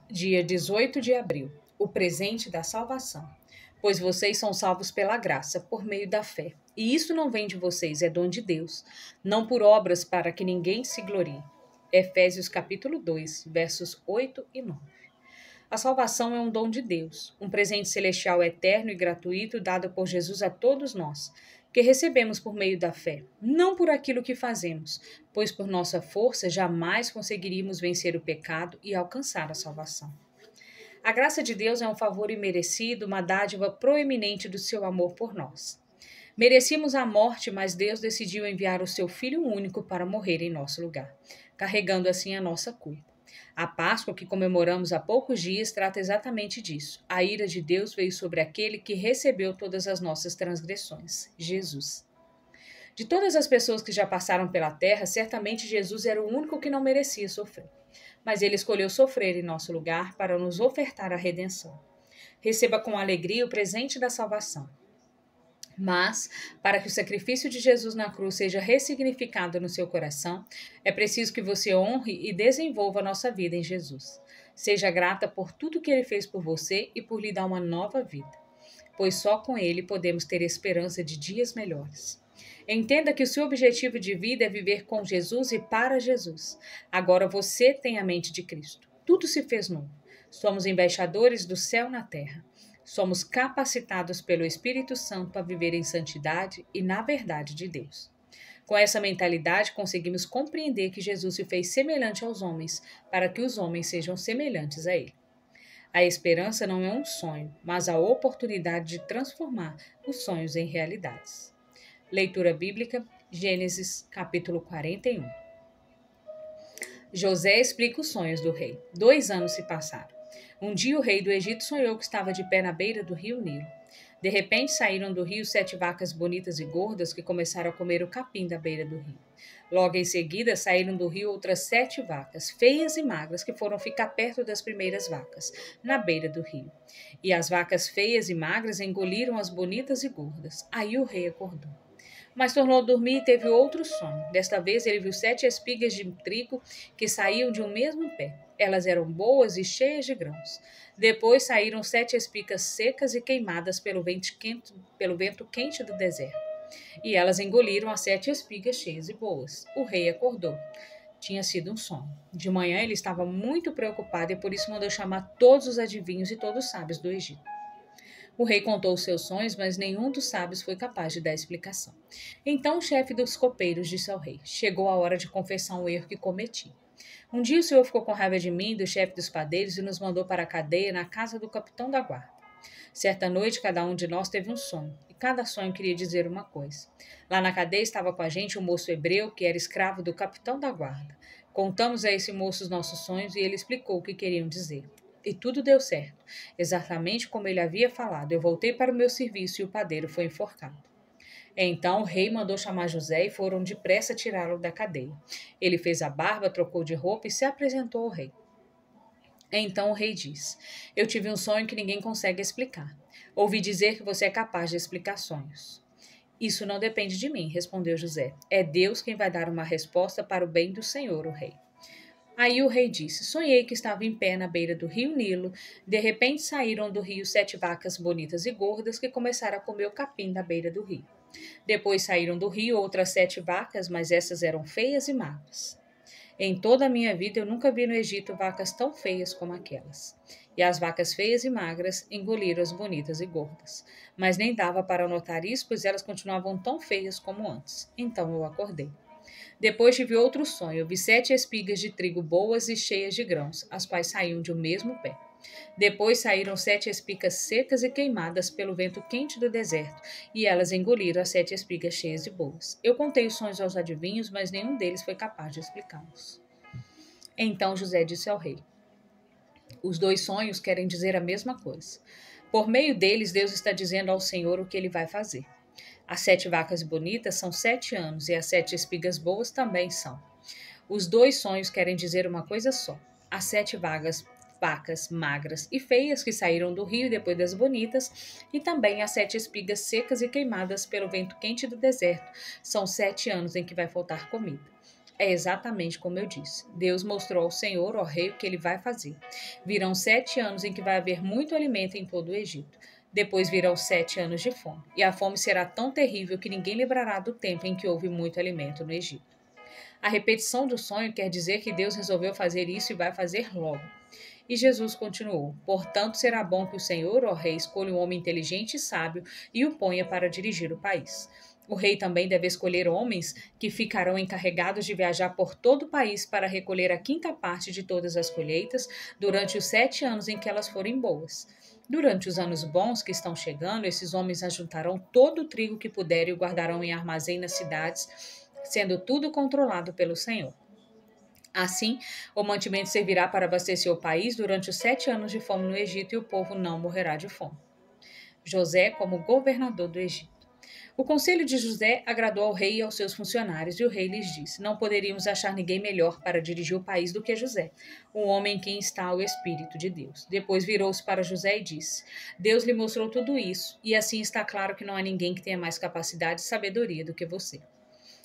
Dia 18 de abril, o presente da salvação. Pois vocês são salvos pela graça, por meio da fé. E isso não vem de vocês, é dom de Deus, não por obras para que ninguém se glorie. Efésios capítulo 2, versos 8 e 9. A salvação é um dom de Deus, um presente celestial eterno e gratuito dado por Jesus a todos nós, que recebemos por meio da fé, não por aquilo que fazemos, pois por nossa força jamais conseguiríamos vencer o pecado e alcançar a salvação. A graça de Deus é um favor imerecido, uma dádiva proeminente do seu amor por nós. Merecíamos a morte, mas Deus decidiu enviar o seu Filho único para morrer em nosso lugar, carregando assim a nossa culpa. A Páscoa, que comemoramos há poucos dias, trata exatamente disso. A ira de Deus veio sobre aquele que recebeu todas as nossas transgressões, Jesus. De todas as pessoas que já passaram pela terra, certamente Jesus era o único que não merecia sofrer. Mas ele escolheu sofrer em nosso lugar para nos ofertar a redenção. Receba com alegria o presente da salvação. Mas, para que o sacrifício de Jesus na cruz seja ressignificado no seu coração, é preciso que você honre e desenvolva a nossa vida em Jesus. Seja grata por tudo que ele fez por você e por lhe dar uma nova vida, pois só com ele podemos ter esperança de dias melhores. Entenda que o seu objetivo de vida é viver com Jesus e para Jesus. Agora você tem a mente de Cristo. Tudo se fez novo. Somos embaixadores do céu na terra. Somos capacitados pelo Espírito Santo para viver em santidade e na verdade de Deus. Com essa mentalidade, conseguimos compreender que Jesus se fez semelhante aos homens, para que os homens sejam semelhantes a ele. A esperança não é um sonho, mas a oportunidade de transformar os sonhos em realidades. Leitura bíblica, Gênesis, capítulo 41. José explica os sonhos do rei. 2 anos se passaram. Um dia o rei do Egito sonhou que estava de pé na beira do rio Nilo. De repente saíram do rio 7 vacas bonitas e gordas que começaram a comer o capim da beira do rio. Logo em seguida saíram do rio outras 7 vacas, feias e magras, que foram ficar perto das primeiras vacas, na beira do rio. E as vacas feias e magras engoliram as bonitas e gordas. Aí o rei acordou. Mas tornou a dormir e teve outro sonho. Desta vez ele viu 7 espigas de trigo que saíam de um mesmo pé. Elas eram boas e cheias de grãos. Depois saíram 7 espigas secas e queimadas pelo vento quente do deserto. E elas engoliram as 7 espigas cheias e boas. O rei acordou. Tinha sido um sonho. De manhã ele estava muito preocupado e por isso mandou chamar todos os adivinhos e todos os sábios do Egito. O rei contou os seus sonhos, mas nenhum dos sábios foi capaz de dar explicação. Então o chefe dos copeiros disse ao rei: Chegou a hora de confessar um erro que cometi. Um dia o senhor ficou com raiva de mim, do chefe dos padeiros, e nos mandou para a cadeia na casa do capitão da guarda. Certa noite, cada um de nós teve um sonho, e cada sonho queria dizer uma coisa. Lá na cadeia estava com a gente um moço hebreu que era escravo do capitão da guarda. Contamos a esse moço os nossos sonhos e ele explicou o que queriam dizer. E tudo deu certo, exatamente como ele havia falado. Eu voltei para o meu serviço e o padeiro foi enforcado. Então o rei mandou chamar José e foram depressa tirá-lo da cadeia. Ele fez a barba, trocou de roupa e se apresentou ao rei. Então o rei diz: Eu tive um sonho que ninguém consegue explicar. Ouvi dizer que você é capaz de explicar sonhos. Isso não depende de mim, respondeu José. É Deus quem vai dar uma resposta para o bem do Senhor, o rei. Aí o rei disse: Sonhei que estava em pé na beira do rio Nilo. De repente saíram do rio 7 vacas bonitas e gordas que começaram a comer o capim da beira do rio. Depois saíram do rio outras 7 vacas, mas essas eram feias e magras. Em toda a minha vida eu nunca vi no Egito vacas tão feias como aquelas. E as vacas feias e magras engoliram as bonitas e gordas. Mas nem dava para notar isso, pois elas continuavam tão feias como antes. Então eu acordei. Depois tive outro sonho. Eu vi 7 espigas de trigo boas e cheias de grãos, as quais saíam de um mesmo pé. Depois saíram 7 espigas secas e queimadas pelo vento quente do deserto, e elas engoliram as 7 espigas cheias e boas. Eu contei os sonhos aos adivinhos, mas nenhum deles foi capaz de explicá-los. Então José disse ao rei: Os 2 sonhos querem dizer a mesma coisa. Por meio deles, Deus está dizendo ao Senhor o que ele vai fazer. As 7 vacas bonitas são 7 anos e as 7 espigas boas também são. Os 2 sonhos querem dizer uma coisa só. As 7 vacas magras e feias que saíram do rio depois das bonitas e também as 7 espigas secas e queimadas pelo vento quente do deserto. São 7 anos em que vai faltar comida. É exatamente como eu disse. Deus mostrou ao Senhor, ó rei, o que ele vai fazer. Virão 7 anos em que vai haver muito alimento em todo o Egito. Depois virão 7 anos de fome. E a fome será tão terrível que ninguém lembrará do tempo em que houve muito alimento no Egito. A repetição do sonho quer dizer que Deus resolveu fazer isso e vai fazer logo. E Jesus continuou: Portanto, será bom que o Senhor, ó rei, escolha um homem inteligente e sábio e o ponha para dirigir o país. O rei também deve escolher homens que ficarão encarregados de viajar por todo o país para recolher a quinta parte de todas as colheitas durante os 7 anos em que elas forem boas. Durante os anos bons que estão chegando, esses homens ajuntarão todo o trigo que puderem e o guardarão em armazém nas cidades, sendo tudo controlado pelo Senhor. Assim, o mantimento servirá para abastecer o país durante os 7 anos de fome no Egito e o povo não morrerá de fome. José como governador do Egito. O conselho de José agradou ao rei e aos seus funcionários, e o rei lhes disse: Não poderíamos achar ninguém melhor para dirigir o país do que José, um homem em quem está o Espírito de Deus. Depois virou-se para José e disse: Deus lhe mostrou tudo isso, e assim está claro que não há ninguém que tenha mais capacidade e sabedoria do que você.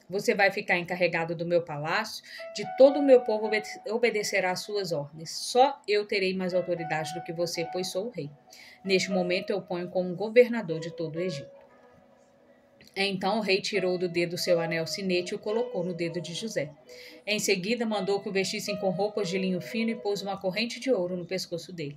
Você vai ficar encarregado do meu palácio, de todo o meu povo obedecerá às suas ordens. Só eu terei mais autoridade do que você, pois sou o rei. Neste momento eu ponho como governador de todo o Egito. Então o rei tirou do dedo seu anel sinete e o colocou no dedo de José. Em seguida mandou que o vestissem com roupas de linho fino e pôs uma corrente de ouro no pescoço dele.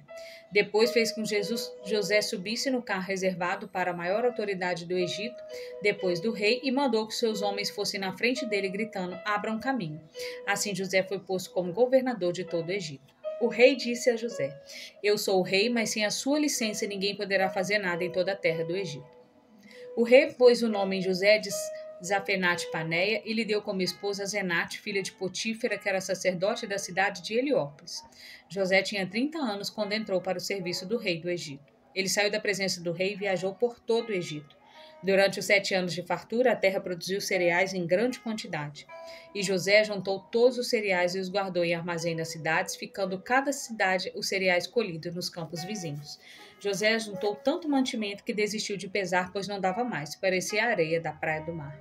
Depois fez com que José subisse no carro reservado para a maior autoridade do Egito, depois do rei, e mandou que seus homens fossem na frente dele gritando: Abram caminho. Assim José foi posto como governador de todo o Egito. O rei disse a José: Eu sou o rei, mas sem a sua licença ninguém poderá fazer nada em toda a terra do Egito. O rei pôs o nome em José de Zafenate-Paneia e lhe deu como esposa Zenate, filha de Potífera, que era sacerdote da cidade de Heliópolis. José tinha 30 anos quando entrou para o serviço do rei do Egito. Ele saiu da presença do rei e viajou por todo o Egito. Durante os 7 anos de fartura, a terra produziu cereais em grande quantidade. E José juntou todos os cereais e os guardou em armazém nas cidades, ficando cada cidade os cereais colhidos nos campos vizinhos. José juntou tanto mantimento que desistiu de pesar, pois não dava mais, parecia a areia da praia do mar.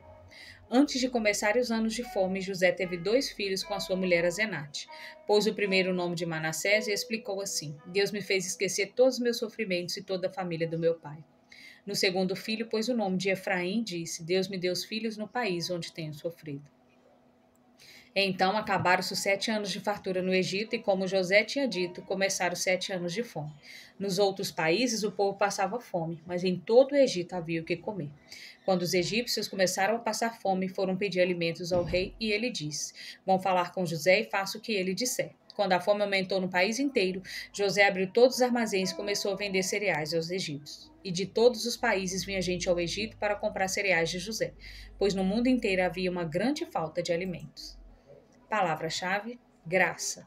Antes de começarem os anos de fome, José teve 2 filhos com a sua mulher Azenate. Pôs o primeiro o nome de Manassés e explicou assim: Deus me fez esquecer todos os meus sofrimentos e toda a família do meu pai. No segundo filho, pôs o nome de Efraim e disse: Deus me deu os filhos no país onde tenho sofrido. Então acabaram-se os 7 anos de fartura no Egito, e como José tinha dito, começaram os 7 anos de fome. Nos outros países o povo passava fome, mas em todo o Egito havia o que comer. Quando os egípcios começaram a passar fome, foram pedir alimentos ao rei, e ele disse: Vão falar com José e faça o que ele disser. Quando a fome aumentou no país inteiro, José abriu todos os armazéns e começou a vender cereais aos egípcios. E de todos os países vinha gente ao Egito para comprar cereais de José, pois no mundo inteiro havia uma grande falta de alimentos. Palavra-chave: graça.